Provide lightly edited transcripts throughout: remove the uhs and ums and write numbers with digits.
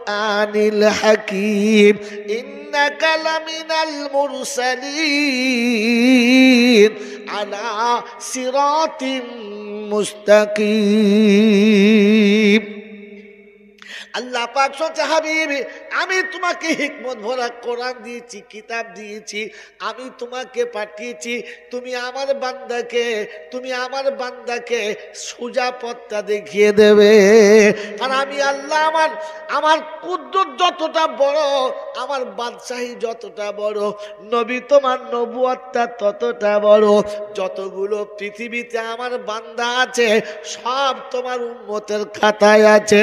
কুরআনিল হাকীম ইন্নাকা লামিনাল মুরসালিন আলা সিরাতিম মুস্তাকিম। আল্লাহ পাক বলছে, হাবিবি আমি তোমাকে হিকমত ভরা কোরআন দিয়েছি, কিতাব দিয়েছি, আমি তোমাকে পাঠিয়েছি, তুমি আমার বান্দাকে সোজা পথটা দেখিয়ে দেবে। আর আমি আল্লাহ আমার কুদরত যতটা বড়, আমার বাদশাহী যতটা বড়, নবী তোমার নবুয়তটা ততটা বড়। যতগুলো পৃথিবীতে আমার বান্দা আছে সব তোমার উম্মতের খাতায় আছে।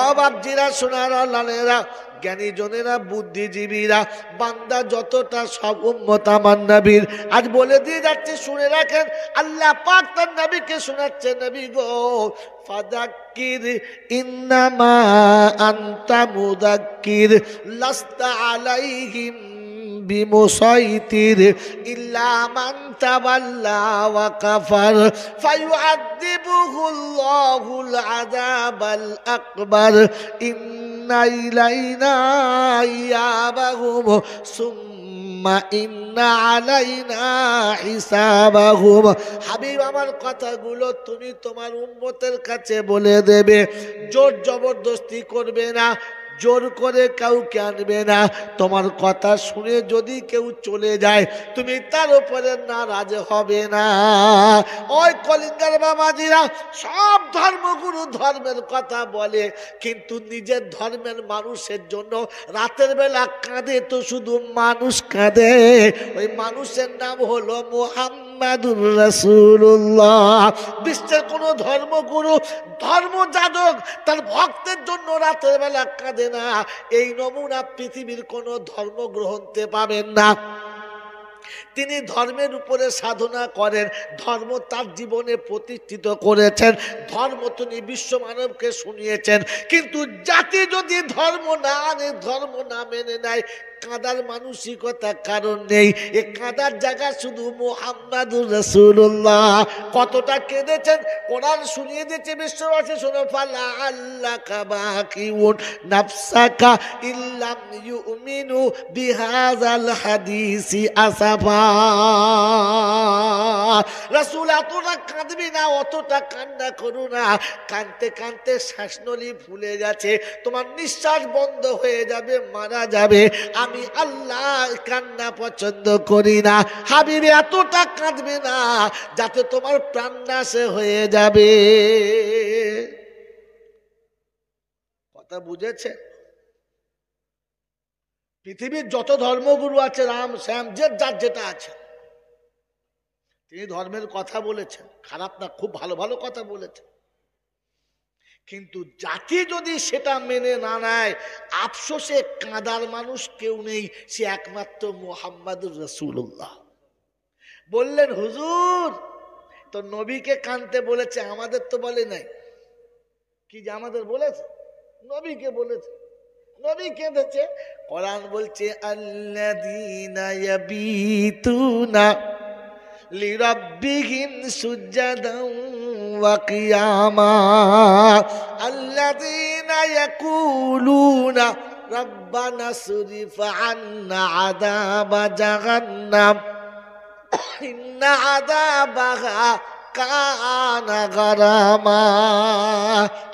অবাবজিরা, সোনারা, লালেরা, জ্ঞানী জনেরা, বুদ্ধিজীবীরা, বান্দা যতটা সব উম্মত আমার নবীর। আজ বলে দিয়ে যাচ্ছে, শুনে রাখেন, আল্লাহ পাক তার নবীকে শোনাচ্ছে, নবী গো ফাযাক্কির ইন্নামা আনতা মুযাক্কির লাস্তা আলাইহিম বিমুসাইতির ইল্লা মান তাওয়াল্লা ওয়া কাফার ফায়ুআযিবুহুল্লাহুল আযাবাল আকবার ইন্না ইলাইনা ইয়াবাহুম সুম্মা ইন্না আলাইনা হিসাবাহুম। হাবিব আমার কথাগুলো তুমি তোমার উম্মতের কাছে বলে দেবে, জোর জবরদস্তি করবে না, জোর করে কাউকে আনবে না। তোমার কথা শুনে যদি কেউ চলে যায় তুমি তার উপরে নারাজ হবে না। ওই কলিঙ্গার বাবাজিরা, সব ধর্মগুরু ধর্মের কথা বলে, কিন্তু নিজের ধর্মের মানুষের জন্য রাতের বেলা কাঁদে তো শুধু মানুষ কাঁদে। ওই মানুষের নাম হলো মুহাম্মাদুর রাসূলুল্লাহ। বিশ্বের কোনো ধর্মগুরু, ধর্মযাজক তার ভক্তের জন্য রাতের বেলা কাঁদে না। এই নমুনা পৃথিবীর কোন ধর্মগ্রন্থে পাবেন না। তিনি ধর্মের উপরে সাধনা করেন, ধর্ম তার জীবনে প্রতিষ্ঠিত করেছেন, ধর্ম তিনি বিশ্ব মানবকে শুনিয়েছেন। কিন্তু জাতি যদি ধর্ম না মেনে নেয়, কাঁদার মানসিকতা কারণ নেই। এ কাঁদার জায়গা শুধু মুহাম্মাদুর রাসূলুল্লাহ। কতটা কেঁদেছেন, কোরআন শুনিয়ে দিয়েছে বিশ্ববাসী, শোনো, ফালা আল্লাকা বাকিউন নাফসাকা ইল্লাম ইউমিনু বিহাযাল হাদিসি আসাফা। রাসূল এতটা কাঁদবি না, অতটা কান্না করু না। কাঁদতে কাঁদতে শ্বাসনলী ফুলে গেছে, তোমার নিঃশ্বাস বন্ধ হয়ে যাবে, মারা যাবে। আমি আল্লাহ কান্না পছন্দ করি না। হাবিবে এতটা কাঁদবে না যাতে তোমার প্রাণ নাশ হয়ে যাবে। কথা বুঝেছে? পৃথিবীর যত ধর্মগুরু আছে, রাম শ্যাম যার যেটা আছে, তিনি ধর্মের কথা বলেছেন, খারাপ না, খুব ভালো ভালো কথা বলেছেন। কিন্তু জাতি যদি সেটা মেনে না নেয়, আফসোসে কাঁদার মানুষ কেউ নেই, সে একমাত্র মুহাম্মাদুর রাসূলুল্লাহ। বললেন, হুজুর তো নবীকে কাঁদতে বলেছে, আমাদের তো বলে নাই। কি যে আমাদের বলেছে? নবীকে বলেছে, নবী কেঁদেছে। কোরআন বলছে, আল্লাযীনা ইয়াবিতুনা লিরাব্বিহিম সুজদান ওয়া কিয়ামা আল্লাযীনা ইয়াকুলুনা রাব্বানা সরিফ আন্না আযাবা জাহান্নাম ইন্না আযাবাহা কানা গারামা।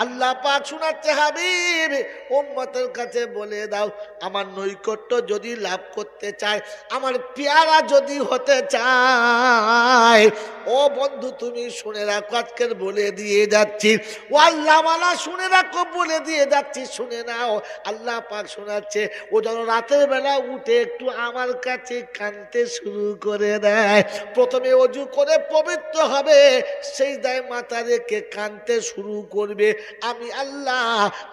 আল্লাহ পাক শোনাচ্ছে, হাবিব উম্মতের কাছে বলে দাও, আমার নৈকট্য যদি লাভ করতে চায়, আমার পেয়ারা যদি হতে চায়, ও বন্ধু তুমি শুনে রাখো, আজকের বলে দিয়ে যাচ্ছি, ও আল্লাহওয়ালা শুনে রাখো, বলে দিয়ে যাচ্ছি, শুনে নাও। আল্লাহ পাক শোনাচ্ছে, ও যেন রাতের বেলা উঠে একটু আমার কাছে কাঁদতে শুরু করে দেয়। প্রথমে ওযু করে পবিত্র হবে, সিজদায় মাথা রেখে কাঁদতে শুরু করবে, আমি আল্লাহ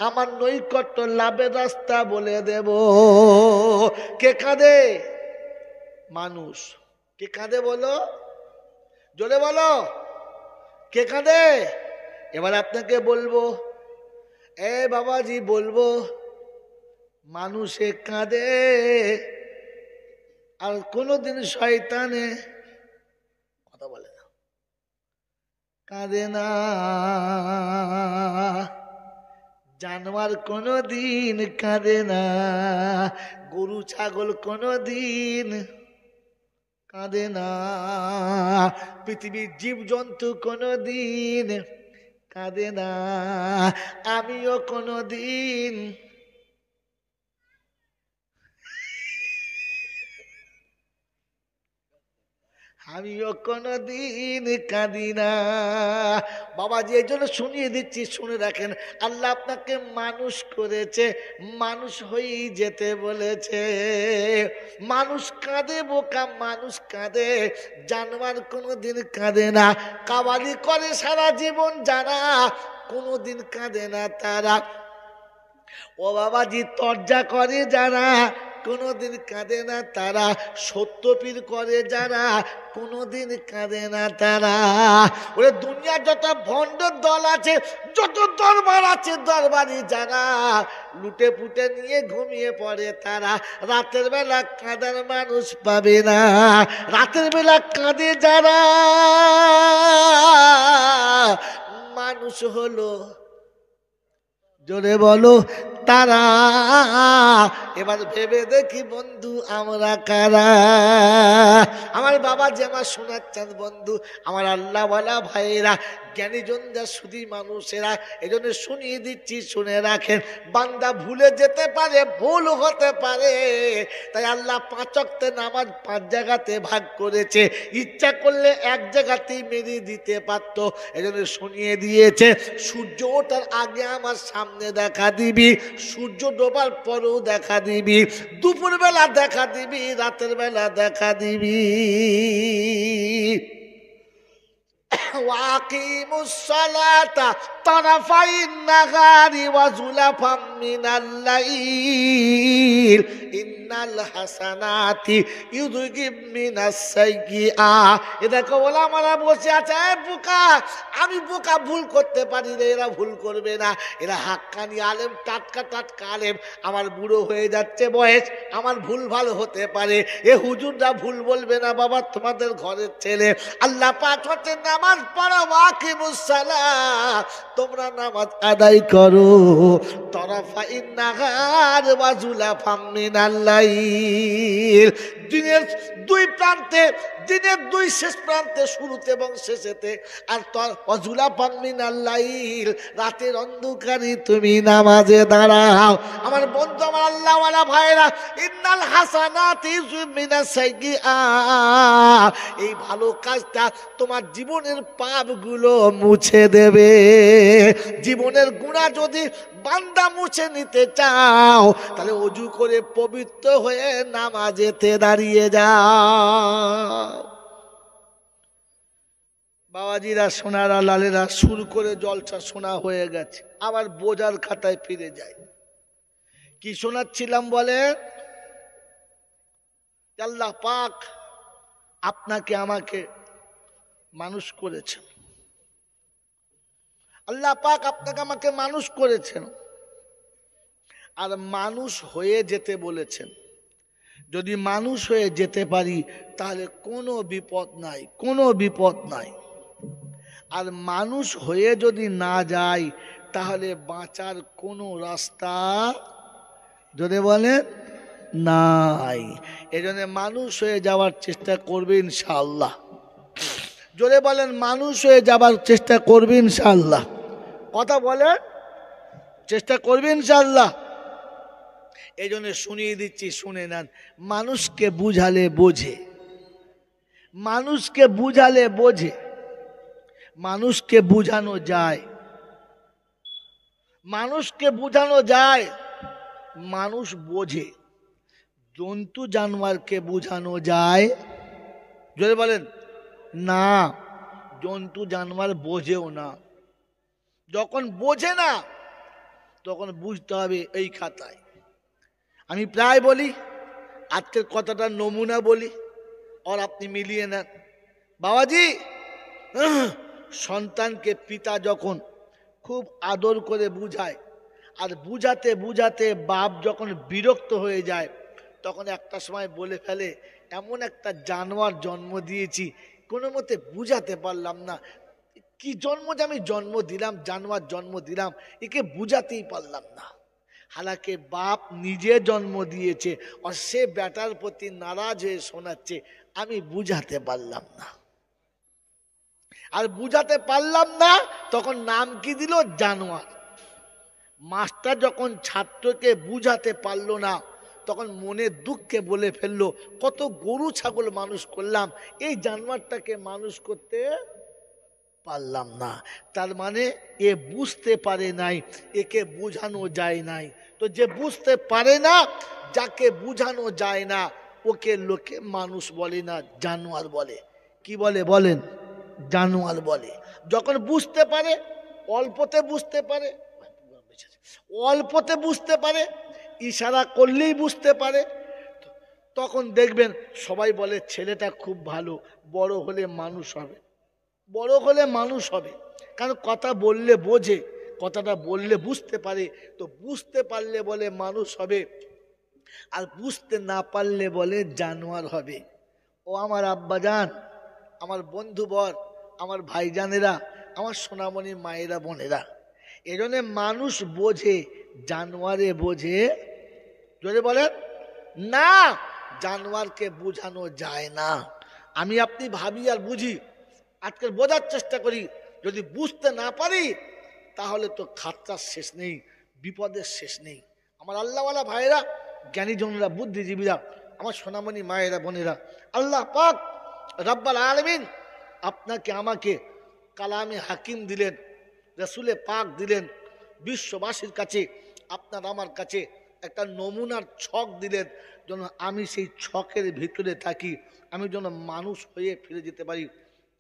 আমার নৈকট্য লাভের রাস্তা বলে দেব। কে কাঁদে? মানুষ। কে কাঁদে বলো? জোরে বলো, কে কাঁদে? এবার আপনাকে বলবো, এ বাবাজি বলবো, মানুষে কাঁদে আর কোনোদিন শয়তানে কথা বলে না, কাঁদে না। জানোয়ার কোনোদিন কাঁদে না, গরু ছাগল কোনোদিন কাঁদে না, পৃথিবীর জীবজন্তু কোনোদিন কাঁদে না, আমিও কোনোদিন আমিও কোনোদিন কাঁদি না। বাবাজি এই জন্য শুনিয়ে দিচ্ছি, শুনে রাখেন, আল্লাহ আপনাকে মানুষ করেছে, মানুষ হয়েই যেতে বলেছে। মানুষ কাঁদে বোকা, মানুষ কাঁদে, জানোয়ার কোনোদিন কাঁদে না। কাওয়ালি করে সারা জীবন যারা, কোনোদিন কাঁদে না তারা। ও বাবাজি তর্জা করে যারা, কোনোদিন কাঁদে না তারা। সত্যপীর করে যারা, কোনোদিন কাঁদে না তারা। ওরে দুনিয়া যত ভণ্ড দল আছে, যত দরবার আছে, দরবারি যারা লুটে পুটে নিয়ে ঘুমিয়ে পড়ে তারা, রাতের বেলা কাঁদার মানুষ পাবে না। রাতের বেলা কাঁদে যারা, মানুষ হলো, জোরে বলো তারা। এবার ভেবে দেখি বন্ধু আমরা কারা। আমার বাবা যে আমার শোনাচ্ছেন বন্ধু, আমার আল্লাহওয়ালা ভাইয়েরা, জ্ঞানীজন যা শুধু মানুষেরা, এই জন্য শুনিয়ে দিচ্ছি, শুনে রাখেন। বান্দা ভুলে যেতে পারে, ভুল হতে পারে, তাই আল্লাহ 5 ওয়াক্তের নামাজ 5 জায়গাতে ভাগ করেছে। ইচ্ছা করলে এক জায়গাতেই মেরে দিতে পারতো, এই জন্য শুনিয়ে দিয়েছে। সূর্য ওঠার আগে আমার সামনে দেখা দিবি, সূর্য ডোবার পরেও দেখা দিবি, দুপুর বেলা দেখা দিবি, রাতের বেলা দেখা দিবি। ওয়াকিমুস সালাতা তারাফাইন নাহারি ওয়া যুলাফাম মিনাল লাইল ইন্নাল হাসানাতি ইউযহিবনাস সাইয়্যিআ। এ দেখো ওলামারা বসে আছে, বোকা আমি বোকা, ভুল করতে পারি রে, এরা ভুল করবে না। এরা হাক্কানি আলেম, টাটকা টাটকা আলেম। আমার বুড়ো হয়ে যাচ্ছে বয়স, আমার ভুল ভালো হতে পারে, এ হুজুররা ভুল বলবে না বাবা, তোমাদের ঘরের ছেলে। আল্লাহ পাক হচ্ছে নামাজ পড়ো, ওয়াকিমুস সালাত, তোমরা নামাজ আদায় করো, তারাফাইন নাহার ওয়া যুলাফাম মিনাল লাইল, দিনের 2 প্রান্তে, দিনের 2 শেষ প্রান্তে, শুরুতে এবং শেষেতে, আর যুলাফাম মিনাল লাইল, রাতের অন্ধকারে তুমি নামাজে দাঁড়াও। আমার বন্ধু, আমার আল্লাহওয়ালা ভাইরা, ইন্নাল হাসানাতি ইউযহিবনাস সাইয়্যিআ, এই ভালো কাজটা তোমার জীবনের পাপগুলো মুছে দেবে। জীবনের গুনাহ যদি বান্দা মুছে নিতে চাও, তাহলে ওযু করে পবিত্র হয়ে নামাজেতে দাঁড়িয়ে যাও। বাবাজিরা, সোনারা, লালেরা, সুর করে জলসা শোনা হয়ে গেছে, আবার বোঝার খাতায় ফিরে যায়। কি শোনাচ্ছিলাম বলে? আল্লাহ পাক আপনাকে আমাকে মানুষ করেছেন, আল্লাহ পাক আপনাকে আমাকে মানুষ করেছেন, আর মানুষ হয়ে যেতে বলেছেন। যদি মানুষ হয়ে যেতে পারি তাহলে কোনো বিপদ নাই, কোনো বিপদ নাই। আর মানুষ হয়ে যদি না যাই তাহলে বাঁচার কোনো রাস্তা, যদি বলে, নাই। এজন্য মানুষ হয়ে যাওয়ার চেষ্টা করবে ইনশাআল্লাহ। জোরে বলেন, মানুষ হয়ে যাবার চেষ্টা করবে ইনশাআল্লাহ। কথা বলেন, চেষ্টা করবে ইনশাআল্লাহ। এই জন্য শুনিয়ে দিচ্ছি, শুনে নেন। মানুষকে বুঝালে বোঝে, মানুষকে বুঝালে বোঝে, মানুষকে বুঝানো যায়, মানুষকে বুঝানো যায়, মানুষ বোঝে। জন্তু জানোয়ারকে বুঝানো যায়? জোরে বলেন না, জন্তু জানোয়ার বোঝেও না। যখন বোঝে না তখন বুঝতে হবে এই খাতায়। আমি প্রায় বলি, আজকের কথাটা নমুনা বলি, আর আপনি মিলিয়ে নেন। বাবাজি, সন্তানকে পিতা যখন খুব আদর করে বুঝায়, আর বুঝাতে বুঝাতে বাপ যখন বিরক্ত হয়ে যায়, তখন একটা সময় বলে ফেলে, এমন একটা জানোয়ার জন্ম দিয়েছি, কোনো মতে বুঝাতে পারলাম না, কি জন্ম যে আমি জন্ম দিলাম, জানোয়ার জন্ম দিলাম, একে বুঝাতেই পারলাম না। হালাকে বাপ নিজে জন্ম দিয়েছে আর সে বেটার প্রতি নারাজ হয়ে শোনাচ্ছে, আমি বুঝাতে পারলাম না। আর বুঝাতে পারলাম না তখন নাম কি দিল? জানোয়ার। মাস্টার যখন ছাত্রকে বুঝাতে পারলো না তখন মনে দুঃখে বলে ফেললো, কত গরু ছাগল মানুষ করলাম, এই জানোয়ারটাকে মানুষ করতে পারলাম না। তার মানে এ বুঝতে পারে নাই, একে বুঝানো যায় নাই। তো যে বুঝতে পারে না, যাকে বুঝানো যায় না, ওকে লোকে মানুষ বলে না, জানোয়ার বলে। কি বলে বলেন? জানোয়ার বলে। যখন বুঝতে পারে, অল্পতে বুঝতে পারে, অল্পতে বুঝতে পারে, ইশারা করলেই বুঝতে পারে, তখন দেখবেন সবাই বলে ছেলেটা খুব ভালো, বড় হলে মানুষ হবে, বড় হলে মানুষ হবে। কারণ কথা বললে বোঝে, কথাটা বললে বুঝতে পারে, তো বুঝতে পারলে বলে মানুষ হবে, আর বুঝতে না পারলে বলে জানোয়ার হবে। ও আমার আব্বাজান, আমার বন্ধুবর, আমার ভাইজানেরা, আমার সোনামণি মায়েরা, বোনেরা, এজন্য মানুষ বোঝে, জানোয়ারে বোঝে যদি বলেন না, জানোয়ারকে বোঝানো যায় না। আমি আপনি ভাবি আর বুঝি, আজকাল বোঝার চেষ্টা করি, যদি বুঝতে না পারি তাহলে তো খাতরার শেষ নেই, বিপদের শেষ নেই। আমার আল্লাহওয়ালা ভাইয়েরা, জ্ঞানীজনরা, বুদ্ধিজীবীরা, আমার সোনামণি মায়েরা, বোনেরা, আল্লাহ পাক রব্বুল আলামিন আপনাকে আমাকে কালামে হাকিম দিলেন, রসুলে পাক দিলেন, বিশ্ববাসীর কাছে আপনার আমার কাছে একটা নমুনার ছক দিলেন, যেন আমি সেই ছকের ভিতরে থাকি, আমি যেন মানুষ হয়ে ফিরে যেতে পারি।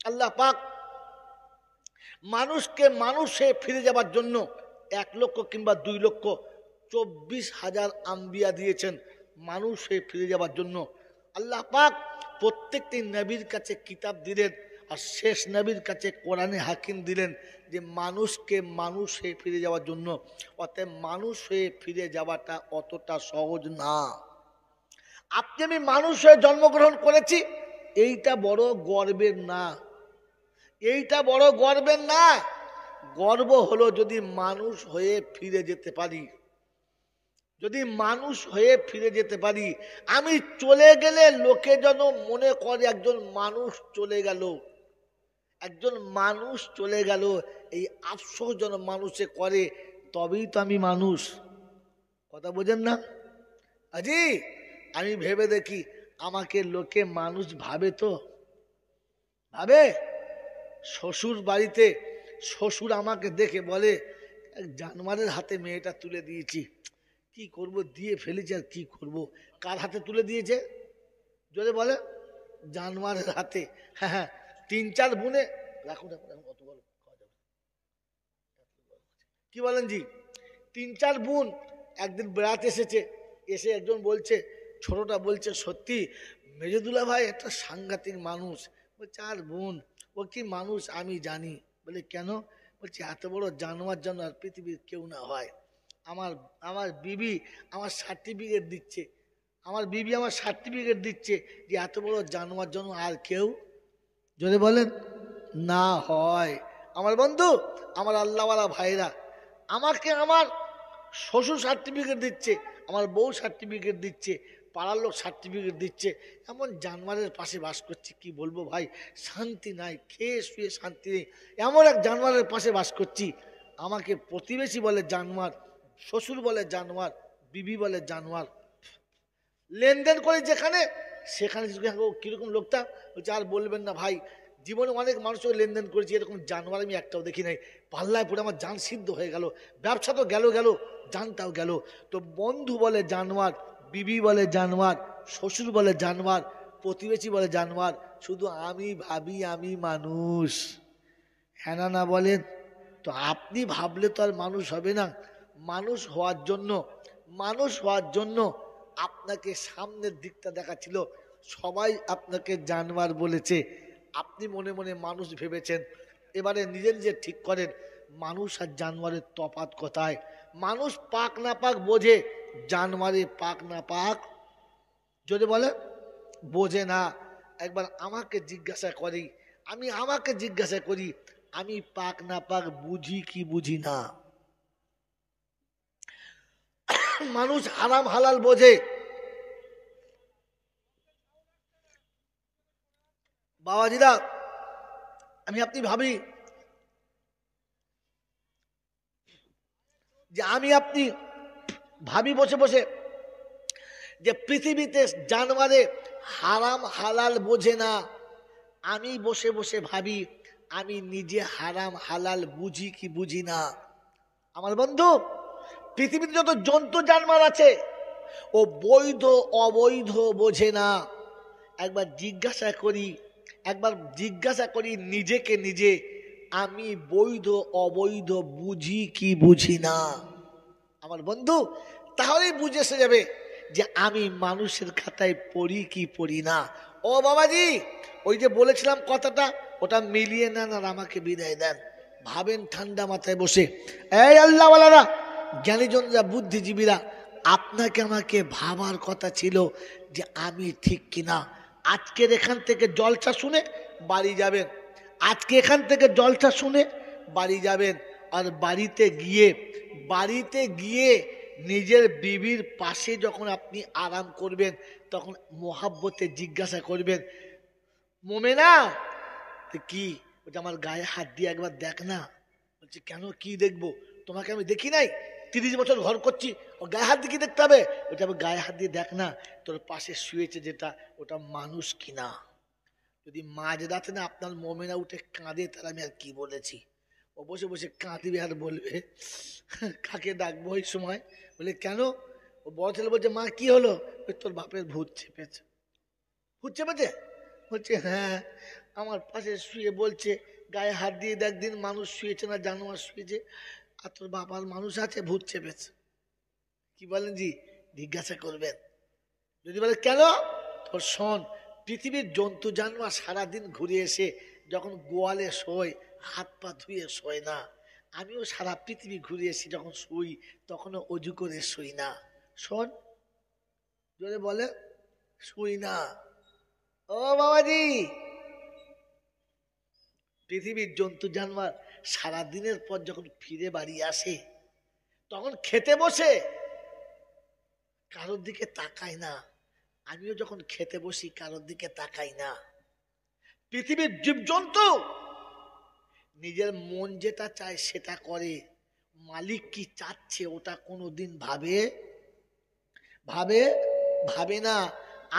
আল্লাহ পাক মানুষকে মানুষ হয়ে ফিরে যাবার জন্য 1 লক্ষ কিংবা 2 লক্ষ 24,000 আম্বিয়া দিয়েছেন মানুষ হয়ে ফিরে যাবার জন্য। আল্লাহ পাক প্রত্যেকটি নবীর কাছে কিতাব দিলেন, আর শেষ নবীর কাছে কোরআনে হাকিম দিলেন যে মানুষকে মানুষ হয়ে ফিরে যাওয়ার জন্য। অতএব মানুষ হয়ে ফিরে যাওয়াটা অতটা সহজ না। আপনি আমি মানুষ হয়ে জন্মগ্রহণ করেছি, এইটা বড় গর্বের না, এইটা বড় গর্বের না। গর্ব হলো যদি মানুষ হয়ে ফিরে যেতে পারি, যদি মানুষ হয়ে ফিরে যেতে পারি। আমি চলে গেলে লোকে যেন মনে করে একজন মানুষ চলে গেল, একজন মানুষ চলে গেল, এই আফসোস যেন মানুষে করে, তবেই তো আমি মানুষ। কথা বোঝেন না? আজি আমি ভেবে দেখি, আমাকে লোকে মানুষ ভাবে তো? ভাবে? শ্বশুর বাড়িতে শ্বশুর আমাকে দেখে বলে, জানোয়ারের হাতে মেয়েটা তুলে দিয়েছি, কি করব, দিয়ে ফেলেছি, আর কি করব। কার হাতে তুলে দিয়েছে? যদি বলে জানোয়ারের হাতে। হ্যাঁ হ্যাঁ, 3-4 বুনে রাখুন, অত বড় খাওয়া যাবে। কি বলেন জি? 3-4 বোন একদিন বেড়াতে এসেছে, এসে একজন বলছে, ছোটটা বলছে, সত্যি মেজদুল্লাহ ভাই একটা সাংঘাতিক মানুষ। বলছে আর বোন, ও কি মানুষ আমি জানি। বলে কেন? বলছে এত বড় জানোয়ার যেন আর পৃথিবীর কেউ না হয়। আমার বিবি আমার সার্টিফিকেট দিচ্ছে, আমার বিবি আমার সার্টিফিকেট দিচ্ছে যে এত বড় জানোয়ার যেন আর কেউ যদি বলেন না হয়। আমার বন্ধু, আমার আল্লাহওয়ালা ভাইরা, আমাকে আমার শ্বশুর সার্টিফিকেট দিচ্ছে, আমার বউ সার্টিফিকেট দিচ্ছে, পাড়ার লোক সার্টিফিকেট দিচ্ছে, এমন জানোয়ারের পাশে বাস করছি, কি বলবো ভাই, শান্তি নাই, খেয়ে শুয়ে শান্তি নেই, এমন এক জানোয়ারের পাশে বাস করছি। আমাকে প্রতিবেশী বলে জানোয়ার, শ্বশুর বলে জানোয়ার, বিবি বলে জানোয়ার। লেনদেন করে যেখানে সেখানে কিরকম লোকটা বলছে, আর বলবেন না ভাই, জীবনে অনেক মানুষের লেনদেন করেছি, এরকম জানোয়ার আমি একটাও দেখি নাই। পাল্লায় পড়ে আমার জান সিদ্ধ হয়ে গেল, ব্যবসা তো গেল গেল, জানটাও গেল। তো বন্ধু বলে জানোয়ার, বিবি বলে জানোয়ার, শ্বশুর বলে জানোয়ার, প্রতিবেশী বলে জানোয়ার, শুধু আমি ভাবি আমি মানুষ। হ্যাঁ না বলেন? তো আপনি ভাবলে তো আর মানুষ হবে না। মানুষ হওয়ার জন্য, মানুষ হওয়ার জন্য আপনাকে সামনের দিকটা দেখাচ্ছিল, সবাই আপনাকে জানোয়ার বলেছে, আপনি মনে মনে মানুষ ভেবেছেন। এবারে নিজে নিজে ঠিক করেন, মানুষ আর জানোয়ারের তফাৎ কোথায়? মানুষ পাক না পাক বোঝে, জানোয়ারে পাক না পাক যদি বলে বোঝে না। একবার আমাকে জিজ্ঞাসা করি, আমি আমাকে জিজ্ঞাসা করি, আমি পাক না পাক বুঝি কি বুঝি না। মানুষ হারাম হালাল বোঝে। বাবাজিরা, আমি আপনি ভাবি যে আমি আপনি ভাবি বসে বসে যে পৃথিবীতে জানোয়ারে হারাম হালাল বোঝে না, আমি বসে বসে ভাবি আমি নিজে হারাম হালাল বুঝি কি বুঝি না। আমার বন্ধু, পৃথিবীতে যত জন্তু জানোয়ার আছে ও বৈধ অবৈধ বোঝে না। একবার জিজ্ঞাসা করি নিজেকে নিজে, আমি বৈধ অবৈধ বুঝি কি বুঝি না। আমার বন্ধু, তাহলেই বুঝে এসে যাবে যে আমি মানুষের খাতায় পড়ি কি পড়ি না। ও বাবাজি, ওই যে বলেছিলাম কথাটা, ওটা মিলিয়ে নেন আর আমাকে বিদায় দেন। ভাবেন ঠান্ডা মাথায় বসে, এই আল্লাহওয়ালারা, জ্ঞানীজনরা, বুদ্ধিজীবীরা, আপনাকে আমাকে ভাবার কথা ছিল যে আমি ঠিক কিনা। আজকের এখান থেকে জলসা শুনে বাড়ি যাবেন, আজকে এখান থেকে জলসা শুনে বাড়ি যাবেন, আর বাড়িতে গিয়ে নিজের বিবির পাশে যখন আপনি আরাম করবেন তখন মোহাব্বতে জিজ্ঞাসা করবেন, মোমেনা কি, ওটা আমার গায়ে হাত দিয়ে একবার দেখ না। বলছে কেন, কি দেখবো, তোমাকে আমি দেখি নাই, 30 বছর ঘর করছি, ও গায়ে হাত দিয়ে কি দেখতে হবে, ওটা আমি গায়ে হাত দিয়ে দেখ না, তোর পাশে শুয়েছে যেটা ওটা মানুষ কিনা। যদি মাঝ রাতে না আপনার মোমেনা উঠে কাঁদে, তাহলে আমি আর কি বলেছি। ও বসে বসে কাঁদবে আর বলবে কাকে ডাকবো ওই সময়। বলে কেন, ও বড় ছেলে বলছে মা কি হলো, তোর বাপের ভূত চেপেছে। ভূত চেপেছে? বলছে হ্যাঁ, আমার পাশে শুয়ে বলছে গায়ে হাত দিয়ে দেখ, দিন মানুষ শুয়েছে না জানোয়ার শুয়েছে, আর তোর বাবার মানুষ আছে, ভূত চেপেছে। কি বলেন জি, জিজ্ঞাসা করবেন। যদি বলে কেন, তোর শোন, পৃথিবীর জন্তু জানোয়ার সারাদিন ঘুরে এসে যখন গোয়ালে শোয় হাত পা ধুয়ে শোয় না, আমিও সারা পৃথিবী ঘুরে এসে যখন শুই তখনও অজু করে শুই না। শোন, যদি বলে শুই না। ও বাবাজি, পৃথিবীর জন্তু জানোয়ার সারাদিনের পর যখন ফিরে বাড়ি আসে তখন খেতে বসে কারোর দিকে তাকায় না। আমিও যখন খেতে বসি কারোর দিকে তাকাই না। পৃথিবীর জীবজন্তু নিজের মন যেটা চায় সেটা করে, মালিক কি চাচ্ছে ওটা কোনোদিন ভাবে না।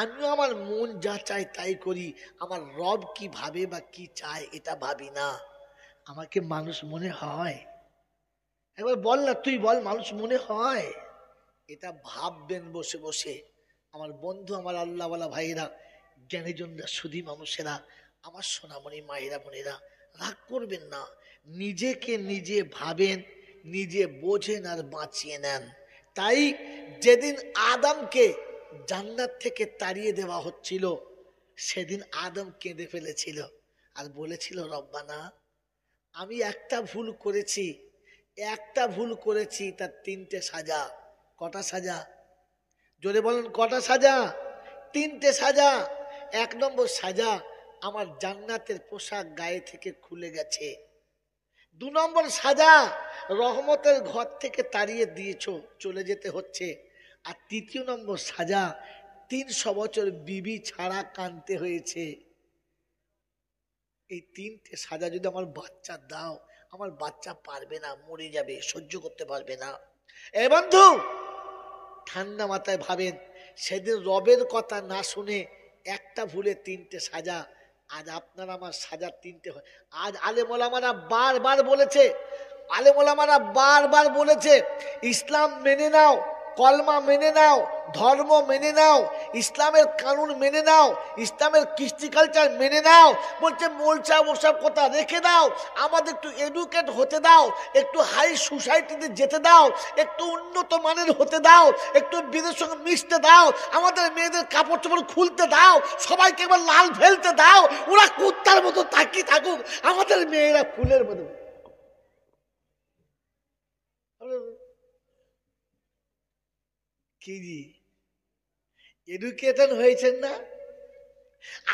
আমিও আমার মন যা চায় তাই করি, আমার রব কি ভাবে বা কি চায় এটা ভাবি না। আমাকে মানুষ মনে হয়? একবার বল না, তুই বল, মানুষ মনে হয়? এটা ভাববেন বসে বসে। আমার বন্ধু, আমার আল্লাহওয়ালা ভাইরা, জ্ঞানীজনরা, সুধী মানুষেরা, আমার সোনামণি মায়েরা বোনেরা, রাগ করবেন না। নিজেকে নিজে ভাবেন, নিজে বোঝেন আর বাঁচিয়ে নেন। তাই যেদিন আদমকে জান্নাত থেকে তাড়িয়ে দেওয়া হচ্ছিল সেদিন আদম কেঁদে ফেলেছিল আর বলেছিল, রব্বানা, আমি একটা ভুল করেছি, তার 3টে সাজা। কটা সাজা? জোরে বলেন, কটা সাজা? 3টে সাজা। 1 নম্বর সাজা, আমার জান্নাতের পোশাক গায়ে থেকে খুলে গেছে। 2 নম্বর সাজা, রহমতের ঘর থেকে তাড়িয়ে দিয়েছো, চলে যেতে হচ্ছে। আর 3য় নম্বর সাজা, 300 বছর বিবি ছাড়া কাঁদতে হয়েছে। এই 3টে সাজা যদি আমার বাচ্চা দাও, আমার বাচ্চা পারবে না, মরে যাবে, সহ্য করতে পারবে না। এ বন্ধু, ঠান্ডা মাথায় ভাবেন, সেদিন রবের কথা না শুনে একটা ভুলে 3টে সাজা। আজ আপনার আমার সাজা 3টে হয়। আজ আলেমোলামারা বারবার বলেছে ইসলাম মেনে নাও, কলমা মেনে নাও, ধর্ম মেনে নাও, ইসলামের কানুন মেনে নাও, ইসলামের কৃষ্টি কালচার মেনে নাও। বলছে মোলচা ওসব কথা রেখে দাও, আমাদের একটু এডুকেট হতে দাও, একটু হাই সোসাইটিতে যেতে দাও, একটু উন্নত মানের হতে দাও, একটু বিদেশের সঙ্গে মিশতে দাও, আমাদের মেয়েদের কাপড় চোপড় খুলতে দাও, সবাইকে একবার লাল ফেলতে দাও, ওরা কুত্তার মতো তাকিয়ে থাকুক, আমাদের মেয়েরা ফুলের মতো। কি জি, এডুকেটেড হয়েছেন না?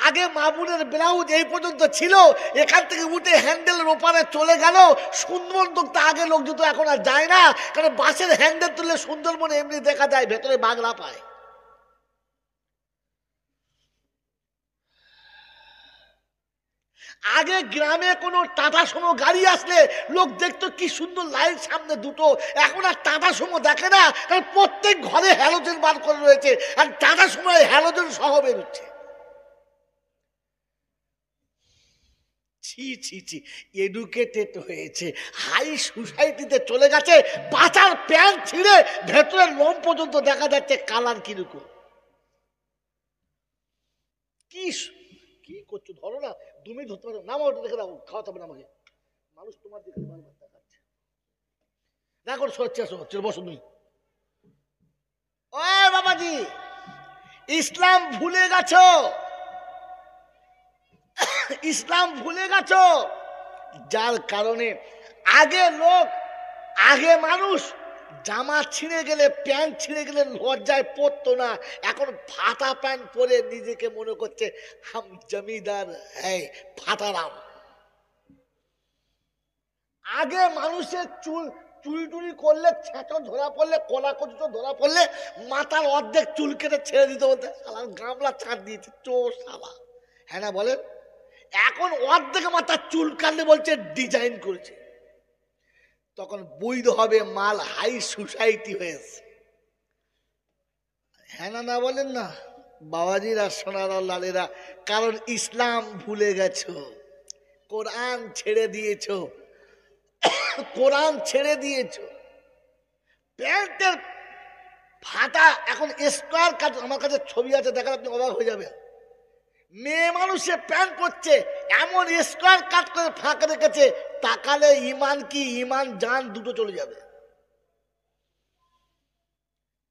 আগে মামুনের ব্লাউজ এই পর্যন্ত ছিল, এখান থেকে উঠে হ্যান্ডেলের ওপারে চলে গেল। সুন্দরবন তো আগে লোক যেত, এখন আর যায় না, কারণ বাসের হ্যান্ডেল তুললে সুন্দরবনে এমনি দেখা যায়, ভেতরে বাংলা পায়। আগে গ্রামে কোনো টাটা সুমো গাড়ি আসলে লোক দেখতো কি সুন্দর লাইন সামনে দুটো, এখন আর টাটা সুমো দেখে না, কারণ প্রত্যেক ঘরে হ্যালোজেন বার করে রয়েছে, আর টাটা সুমো হ্যালোজেন সহ বেরোচ্ছে। ছি ছি ছি, এডুকেটেড হয়েছে, হাই সোসাইটিতে চলে গেছে, বাচ্চার প্যান্ট ছিঁড়ে ভেতরের লোম পর্যন্ত দেখা যাচ্ছে, কালার কিরকম। কি কি করছো, ধরো না, 2 মিনিট ধরতে পারো, নামা ওটা দেখে দাও, খাওয়াতে হবে না আমাকে, মানুষ তোমার দিকে বারবার তাকাচ্ছে। দেখো সচ্ছি, আসো চলো বসো তুমি। ও বাবাজি, ইসলাম ভুলে গেছো, ইসলাম ভুলে গেছো, যার কারণে আগে মানুষ জামা ছিঁড়ে গেলে, প্যান্ট ছিঁড়ে গেলে লজ্জায় পরতো না, এখন ফাটা প্যান্ট পরে নিজেকে মনে করছে হাম জমিদার হ্যাঁ ফাটারাম। আগে মানুষের চুরি টুরি করলে, ছেঁচো ধরা পড়লে, কলা কচু ধরা পড়লে মাথার অর্ধেক চুল কেটে ছেড়ে দিতে বলতে, সালার গামলা ছাড় দিয়েছে চোর সালা, হ্যাঁ না বলেন? এখন অর্ধেক মাথার চুল কাটলে বলছে ডিজাইন করেছে, তখন বৈধ হবে, মাল হাই সোসাইটি হয়েছে, হ্যাঁ না না বলেন না বাবাজিরা, সোনারা, লালেরা? কারণ ইসলাম ভুলে গেছো, কোরআন ছেড়ে দিয়েছো, কোরআন ছেড়ে দিয়েছো। প্যান্টের ফাটা এখন স্কোয়ার কাট, আমার কাছে ছবি আছে, দেখালে আপনি অবাক হয়ে যাবেন। মেয়ে মানুষে প্যান্ট পরছে, এমন স্কোয়ার কাট করে ফাঁকা রেখেছে, তাকালে ইমান কি ইমান জান দুটো চলে যাবে।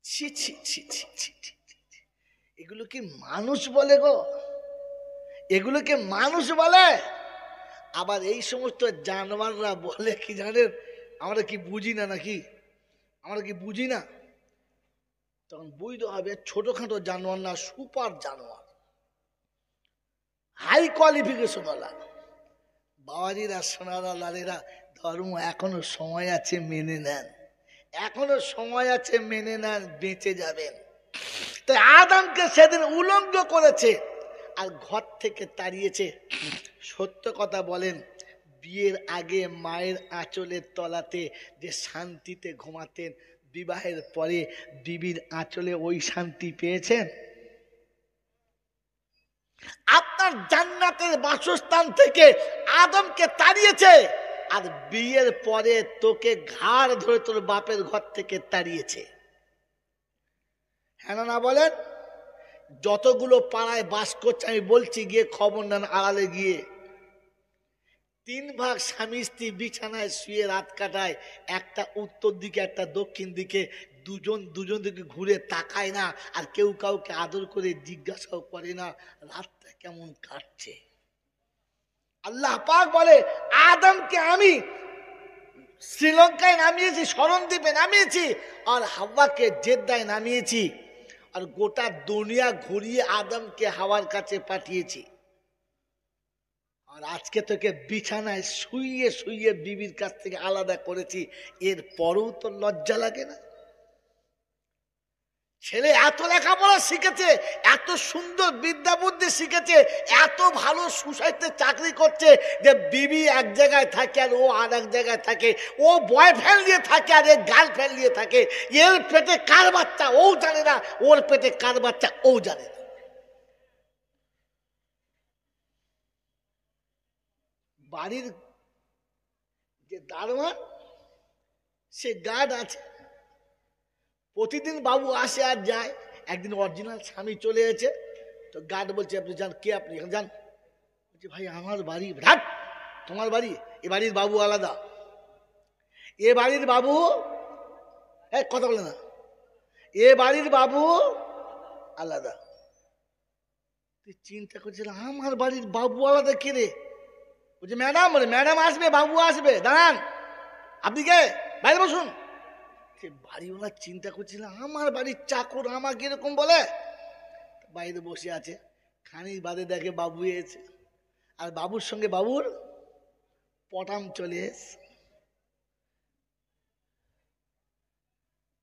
ছি ছি ছি ছি ছি, এগুলো কি মানুষ বলে গো? এগুলো কি মানুষ বলে? আবার এই সমস্ত জানোয়াররা বলে কি জানেন, আমরা কি বুঝি না নাকি? আমরা কি বুঝি না? তখন বুঝতে হবে ছোটখাটো জানোয়ার না, সুপার জানোয়ার, হাই কোয়ালিফিকেশন ওয়ালা। বাবাজিরা, সোনারা, লালেরা, ধর্ম এখনো সময় আছে, মেনে নেন, এখনো সময় আছে, মেনে নেন, বেঁচে যাবেন। তাই আদমকে সেদিন উলঙ্গ করেছে আর ঘর থেকে তাড়িয়েছে। সত্য কথা বলেন, বিয়ের আগে মায়ের আঁচলের তলাতে যে শান্তিতে ঘুমাতেন, বিবাহের পরে বিবির আঁচলে ওই শান্তি পেয়েছেন? আপনার জান্নাতের বাসস্থান থেকে আদমকে তাড়িয়েছে, আর বিয়ের পরে তোকে ঘাড় ধরে তোর বাপের ঘর থেকে তাড়িয়েছে, হ্যাঁ না বলেন? যতগুলো পাড়ায় বাস করছে আমি বলছি, গিয়ে খবর নেন, আড়ালে গিয়ে 3 ভাগ স্বামী স্ত্রী বিছানায় শুয়ে রাত কাটায়, একটা উত্তর দিকে একটা দক্ষিণ দিকে, দুজন দিকে ঘুরে তাকায় না, আর কেউ কাউকে আদর করে জিজ্ঞাসাও করে না রাতটা কেমন কাটছে। আল্লাহ পাক বলে, আদমকে আমি শ্রীলঙ্কায় নামিয়েছি, শরণদ্বীপে নামিয়েছি, আর হাওয়াকে জেদ্দায় নামিয়েছি, আর গোটা দুনিয়া ঘুরিয়ে আদমকে হাওয়ার কাছে পাঠিয়েছি, আর আজকে তোকে বিছানায় শুইয়ে শুইয়ে বিবির কাছ থেকে আলাদা করেছি, এর পরেও তো লজ্জা লাগে না? ছেলে এত লেখাপড়া শিখেছে, এত সুন্দর বিদ্যা বুদ্ধি শিখেছে, এত ভালো সোসাইটিতে চাকরি করছে, যে বিবি এক জায়গায় থাকে আর ও আর এক জায়গায় থাকে, ও বয়ফ্রেন্ড নিয়ে থাকে আর এর গার্লফ্রেন্ড নিয়ে থাকে, এর পেটে কার বাচ্চা ও জানে না, ওর পেটে কার বাচ্চা ও জানে না। বাড়ির যে দারোয়ান, সে গার্ড আছে, প্রতিদিন বাবু আসে আর যায়, একদিন অরিজিনাল স্বামী চলে এসেছে, তো গার্ড বলছে, আপনি যান, কে আপনি? যান। বলছে, ভাই আমার বাড়ি। তোমার বাড়ি? এ বাড়ির বাবু আলাদা, এ বাড়ির বাবু, কথা বলে না, এ বাড়ির বাবু আলাদা। তুই চিন্তা করছিল আমার বাড়ির বাবু আলাদা কে রে? বলছে ম্যাডাম, বলে ম্যাডাম আসবে, বাবু আসবে, দাঁড়ান। আপনি কে? বাইরে বসুন। বাড়িওয়ালা চিন্তা করছিল আমার বাড়ির চাকর আমাকে এরকম বলে, বাইরে বসে আছে। খানিক বাদে দেখে বাবু এসে, আর বাবুর সঙ্গে বাবুর পটাম চলে এসে।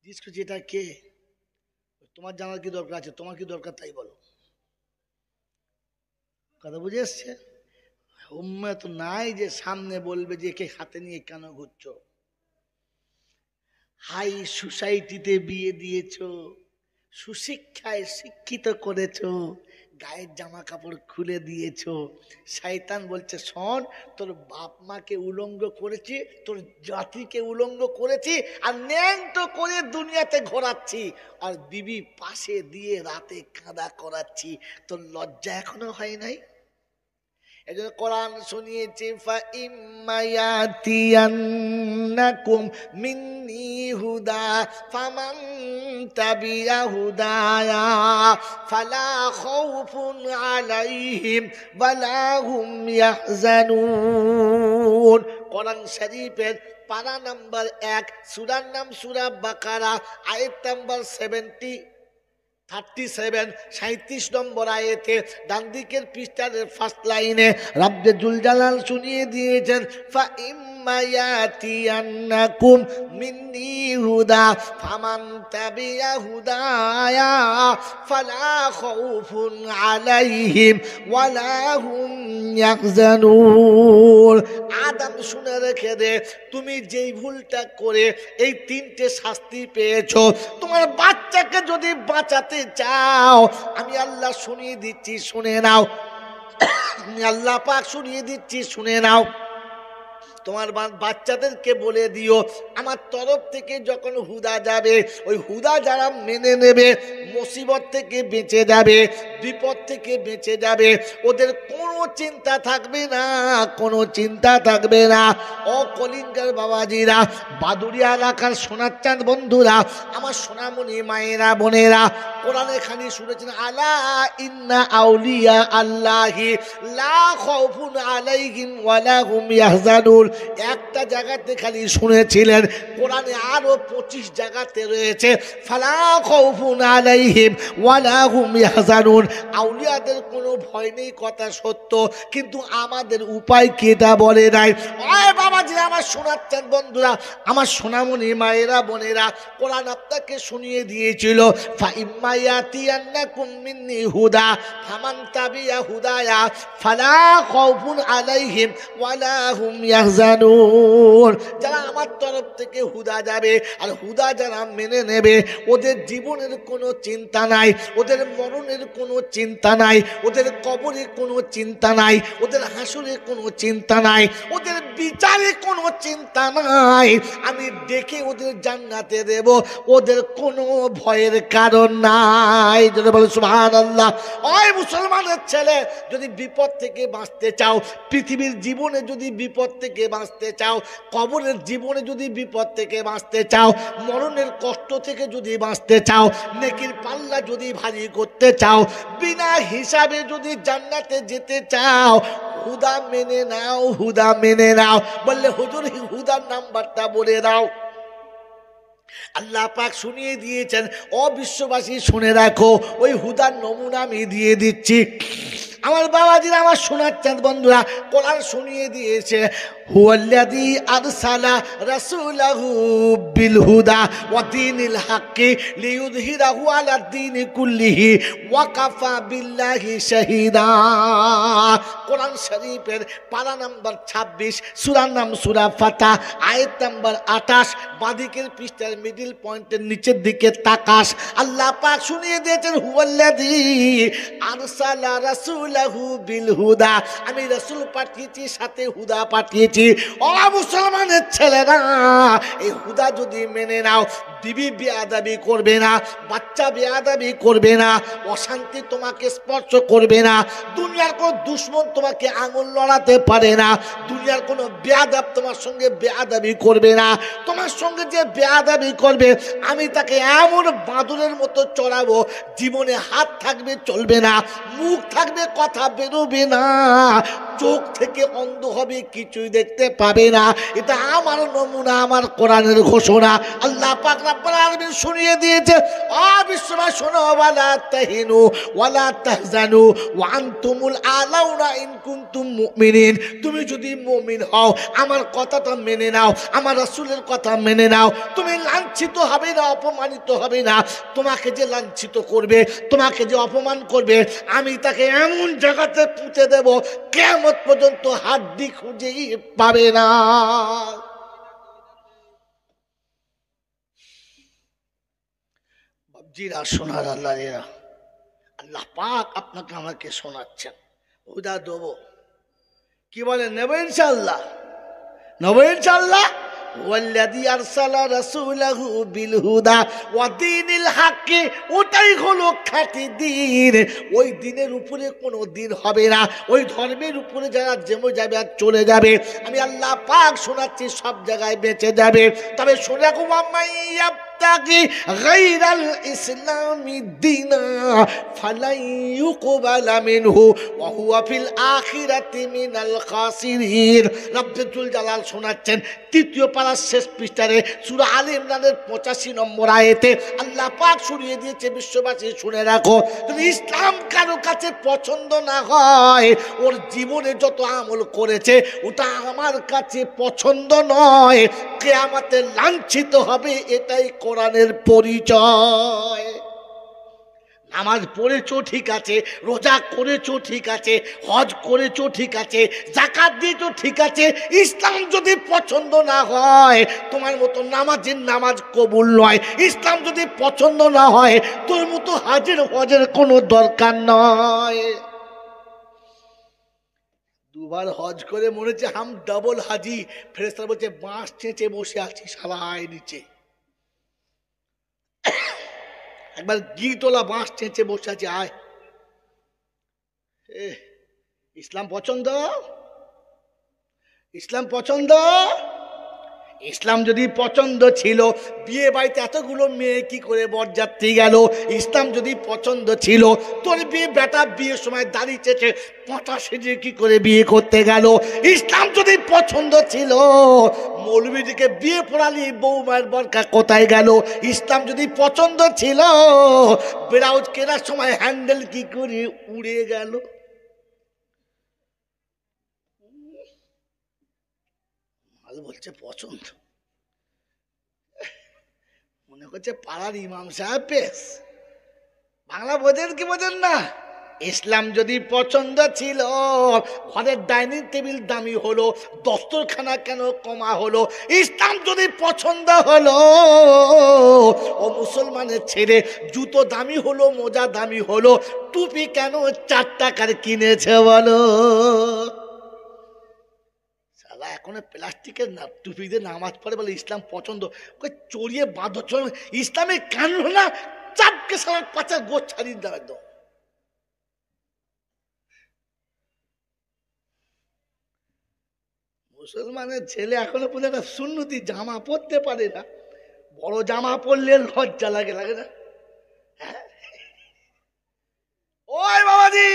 জিজ্ঞেস করছি এটা কে? তোমার জানার কি দরকার আছে? তোমার কি দরকার তাই বলো। কথা বুঝে এসছে? উম্মা তো নাই যে সামনে বলবে যে কে হাতে নিয়ে কেন ঘুরছো। হাই সোসাইটিতে বিয়ে দিয়েছো, সুশিক্ষায় শিক্ষিত করেছো, গায়ের জামা কাপড় খুলে দিয়েছো। শয়তান বলছে শোন, তোর বাপ মাকে উলঙ্গ করেছি, তোর জাতিকে উলঙ্গ করেছি, আর ন্যাংট করে দুনিয়াতে ঘোরাচ্ছি, আর বিবি পাশে দিয়ে রাতে কাঁদা করাচ্ছি। তোর লজ্জা এখনো হয় নাই? এজন্য কোরআন শুনিয়েছে, ফাইম্মায়াতিয়ান্নাকুম মিন্নি হুদা ফামান তাবিয়া হুদায়া ফালা খাউফুন আলাইহিম ওয়ালা হুম ইয়াহজানুন। কোরআন শরীফের পারা নাম্বার 1, সূরার নাম সূরা বাকারা, আয়াত নাম্বার 37 নম্বর আয়াতে ডান দিকের পৃষ্ঠার ফার্স্ট লাইনে রব্বে জুল জালাল শুনিয়ে দিয়েছেন, ফাইম্মায়াতিয়ান্নাকুম মিন্নি হুদা ফামান তাবিয়া হুদায়া ফালা খাউফুন আলাইহিম ওয়ালা হুম ইয়াহজানুন। আদম শুনে রেখে দে, তুমি যেই ভুলটা করে এই 3টে শাস্তি পেয়েছো, তোমার বাচ্চাকে যদি বাঁচাতে চাও আমি আল্লাহ শুনিয়ে দিচ্ছি, শুনে নাও। আমি আল্লাহ পাক শুনিয়ে দিচ্ছি, শুনে নাও। তোমার বাচ্চাদেরকে বলে দিও আমার তরফ থেকে যখন হুদা যাবে, ওই হুদা যারা মেনে নেবে মুসিবত থেকে বেঁচে যাবে, বিপদ থেকে বেঁচে যাবে, ওদের কোনো চিন্তা থাকবে না, কোনো চিন্তা থাকবে না। ও কলিঙ্গার বাবাজিরা, বাদুড়িয়া এলাকার সোনার চাঁদ বন্ধুরা, আমার সোনামণি মায়েরা বোনেরা, কোরআনে খানি শুনেছেন, আলা ইন্না আউলিয়া আল্লাহি লা খাউফুন আলাইহিম ওয়ালা হুম ইয়াহজানুন। একটা জায়গাতে খালি শুনেছিলেন, কোরআনে আরো 25 জায়গাতে রয়েছে ফালা খাউফুন আলাইহিম ওয়ালা হুম ইয়াহজানুন। আউলিয়াদের কোনো ভয় নেই, কথা সত্য, কিন্তু আমাদের উপায় কি এটা বলে নাই। ওই বাবাজি, আমার শোনাচ্ছেন বন্ধুরা, আমার সোনামণি মায়েরা বোনেরা, কোরআন আপনাকে শুনিয়ে দিয়েছিল, ফাইম্মায়াতিয়ান্নাকুম মিন্নি হুদা ফামান তাবিয়া হুদায়া ফালা খাউফুন আলাইহিম ওয়ালা হুম ইয়াহজানুন। যারা আমার তরফ থেকে হুদা যাবে আর হুদা যারা মেনে নেবে, ওদের জীবনের কোনো চিন্তা নাই, ওদের মরণের কোনো চিন্তা নাই, ওদের কবরে কোনো চিন্তা নাই, ওদের হাসরে কোনো চিন্তা নাই, ওদের বিচারে কোনো চিন্তা নাই। আমি ডেকে ওদের জান্নাতে দেব, ওদের কোনো ভয়ের কারণ নাই। যদি বলে সুবহানাল্লাহ। ওই মুসলমানের ছেলে, যদি বিপদ থেকে বাঁচতে চাও, পৃথিবীর জীবনে যদি বিপদ থেকে বাঁচতে চাও, কবরের জীবনে যদি বিপদ থেকে বাঁচতে চাও, মরণের কষ্ট থেকে যদি বাঁচতে চাও, নেকির পাল্লা যদি ভারী করতে চাও, বিনা হিসাবে যদি জান্নাতে যেতে চাও, হুদা মেনে নাও, হুদা মেনে নাও। বললে হুজুর হুদার নাম্বারটা বলে দাও। আল্লাহ পাক শুনিয়ে দিয়েছেন, ও বিশ্ববাসী শুনে রাখো, ওই হুদার নমুনা আমি দিয়ে দিচ্ছি। আমার বাবাজিরা, আমার শোনাচ্ছেন বন্ধুরা, কোরআন শুনিয়ে দিয়েছে, হুয়াল্লাযী আরসালা রাসূলাহু বিল হুদা ওয়া দীনিল হাক্কি লিইয়ুযহিরাহু আলাদ দীনি কুল্লিহি ওয়া কাফা বিল্লাহি শাহীদা। কোরআন শরীফের পারা নাম্বার 26, সূরার নাম সূরা ফাতহ, আয়াত নাম্বার 28, বাঁদিকের পৃষ্ঠার মিডল পয়েন্টের নিচের দিকে তাকাস। আল্লাহ পাক শুনিয়ে দিয়েছেন, হুয়াল্লাযী আরসালা রাসূলাহু বিল হুদা, আমি রাসূল পাঠিয়েছি, সাথে হুদা পাঠিয়েছি। ও মুসলমানের ছেলেরা, এই হুদা যদি মেনে নাও, বিবি বেয়াদবি করবে না, বাচ্চা বেয়াদবি করবে না, অশান্তি তোমাকে স্পর্শ করবে না, দুনিয়ার কোনো দুশ্মন তোমাকে আঙুল লড়াতে পারে না, দুনিয়ার কোনো বেয়াদব তোমার সঙ্গে বেয়াদবি করবে না। তোমার সঙ্গে যে বেয়াদবি করবে, আমি তাকে এমন বাঁদরের মতো চড়াবো, জীবনে হাত থাকবে চলবে না, মুখ থাকবে কথা বেরোবে না, চোখ থেকে অন্ধ হবে, কিছুই দেখতে পাবে না। এটা আমার নমুনা, আমার কোরআনের ঘোষণা। আল্লাহ পাক রব্বুল আলামিন শুনিয়ে দিয়েছে, ও বিশ্ববাসী শোনো, ওয়ালা তাহিনু ওয়ালা তাহজানু ওয়া আনতুমুল আলাউনা ইন কুনতুম মুমিনিন। তুমি যদি মুমিন হও, আমার কথাটা মেনে নাও, আমার রাসূলের কথা মেনে নাও, তুমি লাঞ্ছিত হবে না, অপমানিত হবে না। তোমাকে যে লাঞ্ছিত করবে, তোমাকে যে অপমান করবে, আমি তাকে এমন জায়গাতে পুঁতে দেব, কিয়ামত পর্যন্ত হাড্ডি খুঁজেই পাবে না। বাবজিরা, সোনার আল্লাহরা, আল্লাহ পাক আপনাকে আমাকে শোনাচ্ছেন, হুদা দেবো। কি বলেন, নেব ইনশাআল্লাহ? নেব ইনশাআল্লাহ। ওয়াল্লাযী আরসালা রাসূলাহু বিল হুদা ওয়া দীনিল হক, ওটাই হলো খাঁটি দ্বীন। ওই দ্বীনের উপরে কোনো দিন হবে না, ওই ধর্মের উপরে যারা যেমন যাবে আর চলে যাবে, আমি আল্লাহ পাক শোনাচ্ছি, সব জায়গায় বেঁচে যাবে। তবে শুনে রাখো, মাইয়া গায়রাল ইসলামি দীনা ফালাই ইউকবালা মিনহু ওয়া হুয়া ফিল আখিরাতি মিনাল খাসিরিন। রব্বুল জালাল শোনাচ্ছেন তৃতীয় পারার শেষ পৃষ্ঠারে সূরা আলে ইমরানের 85 নম্বর আয়াতে আল্লাহ পাক শুনিয়ে দিয়েছে, বিশ্ববাসী শুনে রাখো, যদি ইসলাম কারো কাছে পছন্দ না হয়, ওর জীবনে যত আমল করেছে ওটা আমার কাছে পছন্দ নয়, কিয়ামতে লাঞ্ছিত হবে। এটাই কোরআনের পরিচয়। নামাজ পড়েছো ঠিক আছে, রোজা করেছো ঠিক আছে, হজ করেছো ঠিক আছে, যাকাত দিয়েছো ঠিক আছে, ইসলাম যদি পছন্দ না হয়, তোমার মতো নামাজের নামাজ কবুল নয়। ইসলাম যদি পছন্দ না হয়, তোর মতো হাজের হজের কোনো দরকার নয়। দুবার হজ করে মনে হচ্ছে হাম ডাবল হাজি। ফেরেশতারা বলছে, বাঁশ চেঁচে বসে আছি সবাই নিচে। একবার গিরতলা বাঁশ চেঁচে বসে আছে, আয়। ইসলাম পছন্দ? ইসলাম পছন্দ? ইসলাম যদি পছন্দ ছিল, বিয়ে বাড়িতে এতগুলো মেয়ে কি করে বরযাত্রী গেল? ইসলাম যদি পছন্দ ছিল, তোর বিয়ে বেটা বিয়ের সময় দাঁড়িয়ে চেয়েছে পাঁটা সেজে কি করে বিয়ে করতে গেল? ইসলাম যদি পছন্দ ছিল, মৌলবীদিকে বিয়ে পড়ালি বৌমার বরকা কোথায় গেল? ইসলাম যদি পছন্দ ছিল, ব্লাউজ কেনার সময় হ্যান্ডেল কি করে উড়ে গেল? বলছে পছন্দ, মনে করছে পাড়ার ইমাম সাহেব পেশ। বাংলা বোঝেন কি বোঝেন না? ইসলাম যদি পছন্দ ছিল, ঘরের ডাইনিং টেবিল দামি হলো, দস্তরখানা কেন কমা হলো? ইসলাম যদি পছন্দ হলো, ও মুসলমানের ছেলে, জুতো দামি হলো, মোজা দামি হলো, টুপি কেন 4 টাকার কিনেছে বলো? এখন প্লাস্টিকের টুপি দিয়ে নামাজ পড়ে বলে ইসলাম পছন্দ, ওকে চড়িয়ে বাঁধো। চল, ইসলামের কানুন না, চাপকে সারা পাঁচা গোছ ছাড়িয়ে দেওয়া একদম। মুসলমানের ছেলে এখনো পর্যন্ত সুন্নতি জামা পরতে পারে না। বড় জামা পরলে লজ্জা লাগে, লাগে না? হ্যাঁ, ওই বাবাজি,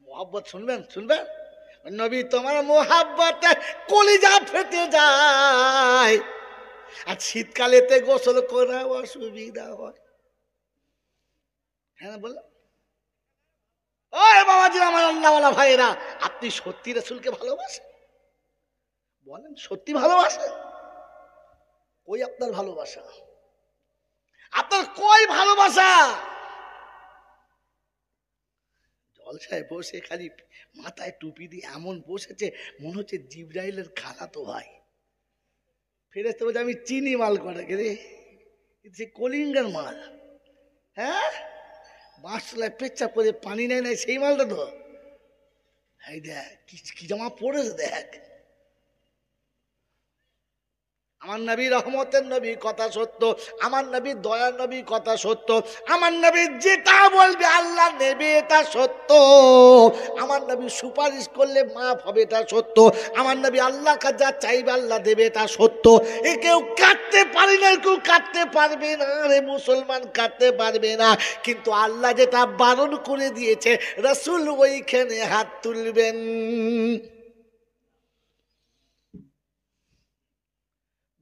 মোহাব্বত শুনবেন, শুনবেন? নবী তোমার মোহাব্বতে কলিজা ফেটে যায়, আর শীতকালেতে গোসল করা অসুবিধা হয়। হ্যাঁ বলো, ওই বাবাজি, আমার আল্লাহওয়ালা ভাইরা, আপনি সত্যি রাসূলকে ভালোবাসেন? বলেন, সত্যি ভালোবাসেন? কই আপনার ভালোবাসা? আপনার কই ভালোবাসা? জলসায় বসে খালি মাথায় টুপি দিয়ে এমন বসেছে, মনে হচ্ছে জিবরাইলের খালাতো ভাই। ফেরেশতা বলছে, আমি চিনি মাল করে রে, সে কলিঙ্গার মাল। হ্যাঁ, বাঁশলায় পেচ্ছাপ করে পানি নেয় নাই, সেই মালটা তো। এই দেখ কি জামা পরেছে, দেখ। আমার নবী রহমতের নবী, কথা সত্য। আমার নবী দয়ার নবী, কথা সত্য। আমার নবী যেটা বলবে আল্লাহ নেবে, এটা সত্য। আমার নবী সুপারিশ করলে মাফ হবে, এটা সত্য। আমার নবী আল্লাহর কাছে যা চাইবে আল্লাহ দেবে, এটা সত্য। এ কেউ কাটতে পারে না, কেউ কাটতে পারবে না রে মুসলমান, কাটতে পারবে না। কিন্তু আল্লাহ যেটা বারণ করে দিয়েছে রাসূল ওইখানে হাত তুলবেন।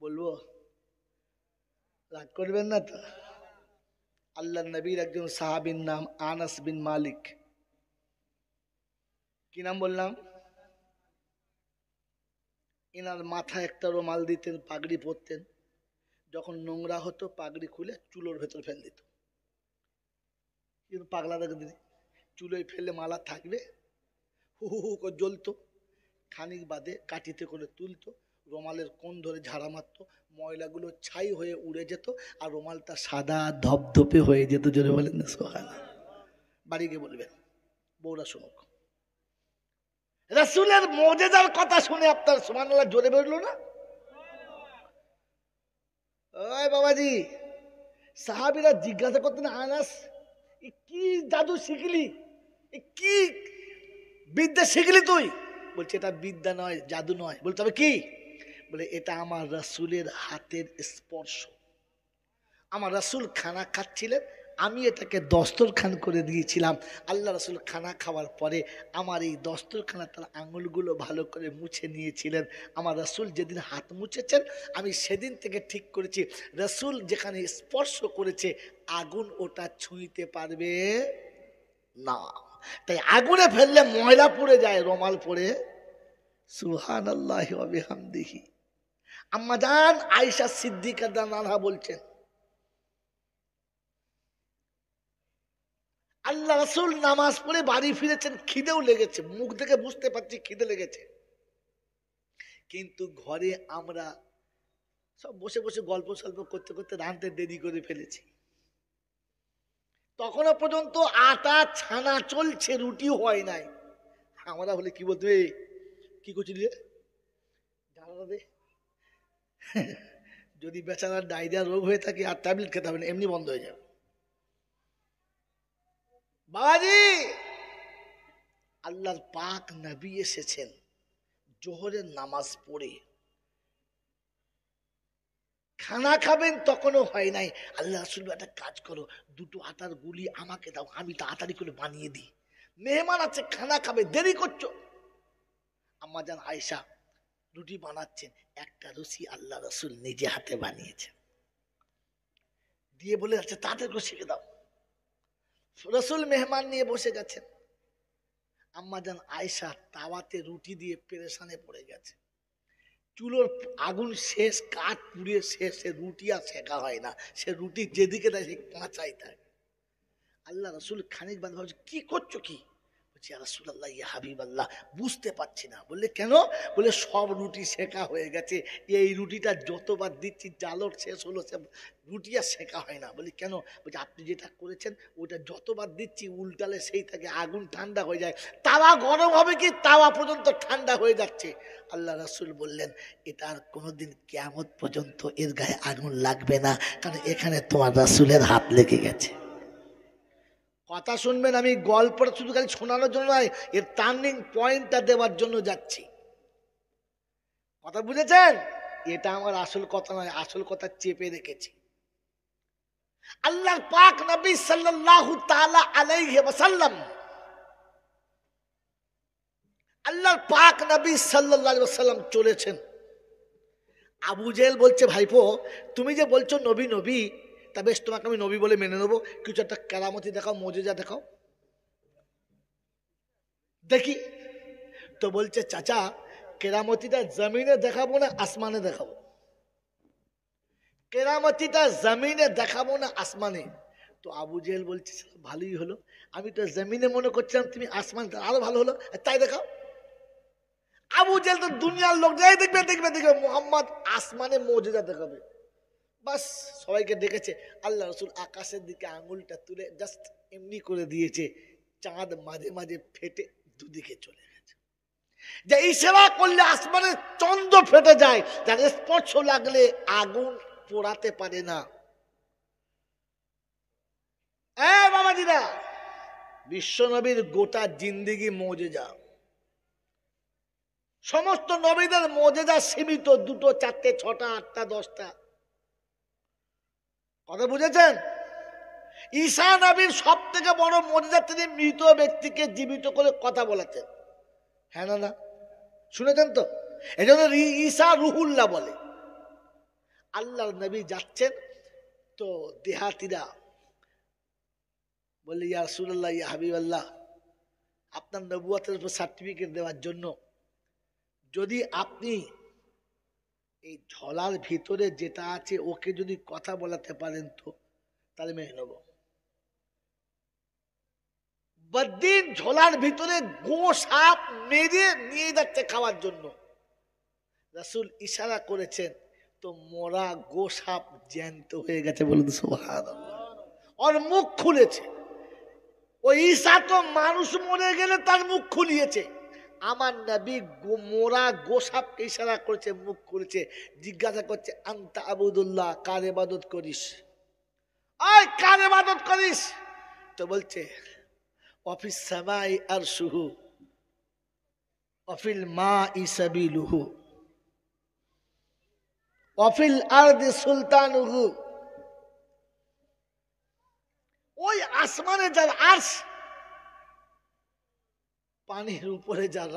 বলবো, রাগ করবেন না তো? আল্লাহ নবীর একজন সাহাবীর নাম আনাস বিন মালিক। কি নাম বললাম? এনার মাথায় একটা রুমাল দিতেন, পাগড়ি পরতেন। যখন নোংরা হতো পাগড়ি খুলে চুলোর ভেতর ফেল দিত। কিন্তু পাগলা দেখে দিদি, চুলোয় ফেলে মালা থাকবে, হু হু হু করে জ্বলতো। খানিক বাদে কাঠিতে করে তুলতো, রুমালের কোণ ধরে ঝাড়া মারত, ময়লাগুলো ছাই হয়ে উড়ে যেত, আর রুমালটা সাদা ধপধপে হয়ে যেত। জোরে বলেন না সুবহানাল্লাহ। বাড়ি গিয়ে বলবেন, বউরা শুনুক। রাসূলের মুজিজার কথা শুনে আপনার সুবহানাল্লাহ জোরে বেরলো না? ওই বাবাজি, সাহাবীরা জিজ্ঞাসা করতেন, আনাস কি জাদু শিখলি, কি বিদ্যা শিখলি তুই? বলছে এটা বিদ্যা নয়, জাদু নয়। বলতে হবে কি? বলে এটা আমার রাসূলের হাতের স্পর্শ। আমার রাসূল খানা খাচ্ছিলেন, আমি এটাকে দস্তরখান করে দিয়েছিলাম। আল্লাহ রাসূল খানা খাওয়ার পরে আমার এই দস্তরখানা তার আঙুলগুলো ভালো করে মুছে নিয়েছিলেন। আমার রাসূল যেদিন হাত মুছেছেন আমি সেদিন থেকে ঠিক করেছি রাসূল যেখানে স্পর্শ করেছে আগুন ওটা ছুঁইতে পারবে না। তাই আগুনে ফেললে ময়লা পুড়ে যায়, রুমাল পরে সুবহানাল্লাহি ওয়া বিহামদিহি। আম্মা জান আয়েশা সিদ্দিকা রাদিয়াল্লাহু আনহা বলছেন, আল্লাহ রাসূল নামাজ পড়ে বাড়ি ফিরেছেন, খিদেও লেগেছে, মুখ দেখে বুঝতে পারছি খিদে লেগেছে। কিন্তু ঘরে আমরা সব বসে বসে গল্প সল্প করতে করতে রাঁধতে দেরি করে ফেলেছি। তখনও পর্যন্ত আটা ছানা চলছে, রুটি হয় নাই। আমরা বলে কি বলতে, কি করছি রে জানা দে। যদি বেচারার ডায়রিয়া রোগ হয়ে থাকে আর ট্যাবলেট খেতে হবে না, এমনি বন্ধ হয়ে যাবে। বাবাজি, আল্লাহর পাক নবী এসেছেন জোহরের নামাজ পড়ে, খানা খাবেন তখনও হয় নাই। আল্লাহ রাসূল একটা কাজ করো, দুটো আটার গুলি আমাকে দাও, আমি তাড়াতাড়ি করে বানিয়ে দিই, মেহমান আছে খানা খাবে, দেরি করছো। আম্মা জান আয়েশা রুটি বানাচ্ছেন, একটা রুটি আল্লাহ রাসূল নিজে হাতে বানিয়েছেন, দিয়ে বলে যাচ্ছে তাড়াতাড়ি করে শিখে দাও। রাসূল মেহমান নিয়ে বসে গেছেন। আম্মা জান আয়েশা তাওয়াতে রুটি দিয়ে পেরেশানে পড়ে গেছে। চুলোর আগুন শেষ, কাঠ পুড়িয়ে শেষ, সে রুটি আর শেখা হয় না, সে রুটি যেদিকে দেয় সে কাঁচাই থাকে। আল্লাহ রাসূল খানিক বাদ ভাবছে কি করছো কি? বলছি ইয়া রাসূলুল্লাহ ইয়া হাবিবাল্লাহ, বুঝতে পারছি না। বললে কেন? বলে সব রুটি শেখা হয়ে গেছে, এই রুটিটা যতবার দিচ্ছি জালক শেষ হলো, সে রুটি আর শেখা হয় না। বলি কেন? বলছে আপনি যেটা করেছেন ওটা যতবার দিচ্ছি উল্টালে সেই থাকে, আগুন ঠান্ডা হয়ে যায়, তাওয়া গরম হবে কি তাওয়া পর্যন্ত ঠান্ডা হয়ে যাচ্ছে। আল্লাহ রাসূল বললেন এটা আর কোনোদিন কিয়ামত পর্যন্ত এর গায়ে আগুন লাগবে না, কারণ এখানে তোমার রাসূলের হাত লেগে গেছে। কথা শুনবেন, আমি গল্পটা শুধু খালি শোনানোর জন্য নয়, এর টার্নিং পয়েন্টটা দেওয়ার জন্য যাচ্ছি। কথা বুঝেছেন? এটা আমার আসল কথা নয়, আসল কথা চেপে রেখেছি। আল্লাহর পাক নবী সাল্লাল্লাহু তাআলা আলাইহি ওয়াসাল্লাম, আল্লাহর পাক নবী সাল্লাল্লাহু আলাইহি ওয়াসাল্লাম চলেছেন। আবু জেহেল বলছে ভাইপো তুমি যে বলছো নবী নবী, তা বেশ তোমাকে আমি নবী বলে মেনে নেবো, কিছু একটা কেরামতি দেখাও, মুজিজা দেখাও দেখি। তো বলছে চাচা কেরামতিটা জমিনে দেখাবো না আসমানে দেখাবো? কেরামতিটা জমিনে দেখাবো না আসমানে? তো আবু জেহেল বলছে ভালোই হলো, আমি তো জমিনে মনে করছিলাম, তুমি আসমান, আরো ভালো হলো, তাই দেখাও। আবু জেহেল তো দুনিয়ার লোক, যাই দেখবে দেখবে দেখবে মুহাম্মদ আসমানে মুজিজা দেখাবে। বাস সবাইকে ডেকেছে, আল্লাহ রাসূল আকাশের দিকে আঙুলটা তুলে জাস্ট এমনি করে দিয়েছে, চাঁদ মাঝে মাঝে ফেটে দুদিকে চলে গেছে। যে ইশারা করলে আসমানের চন্দ্র ফেটে যায়, যার স্পর্শ লাগলে আগুন পোড়াতে পারে না। বাবাজিরা, বিশ্ব নবীর গোটা জিন্দেগি মজেজা। সমস্ত নবীদের মজেজা সীমিত, 2, 4, 6, 8, 10টা। কথা বুঝেছেন? ঈসা নবীর সব থেকে বড় মজেজা, তিনি মৃত ব্যক্তিকে জীবিত করে কথা বলাতেন। হ্যাঁ না? শুনেছেন তো? এই জন্য ঈসা রুহুল্লাহ বলে। আল্লাহর নবী যাচ্ছেন তো দেহাতিরা বলে, ইয়া রাসূলুল্লাহ, ইয়া হাবিবাল্লাহ, আপনার নবুয়তের উপর সার্টিফিকেট দেওয়ার জন্য যদি আপনি এই ঝোলার ভিতরে যেটা আছে ওকে যদি কথা বলাতে পারেন তো তাহলে মেনে নেব। বদিন ঝোলার ভিতরে গো সাপ মেরে নিয়ে যাচ্ছে খাওয়ার জন্য। রাসূল ইশারা করেছেন তো মরা গো সাপ জ্যান্ত হয়ে গেছে। বলুন সুবহানাল্লাহ। ওর মুখ খুলেছে। ওই ঈসা তো মানুষ মরে গেলে তার মুখ খুলিয়েছে, আমার নবী মোরা গোসাপকে ইশারা করেছে, মুখ খুলেছে। জিজ্ঞাসা করছে, আনতা আবুদুল্লাহ, কার ইবাদত করিস? আয় কার ইবাদত করিস? তো বলছে, অফিস সামাই আরশুহু অফিল মাই সাবিলুহু অফিল আরদি সুলতানুহু। ওই আসমানে যার আরশ, পানির উপরে যার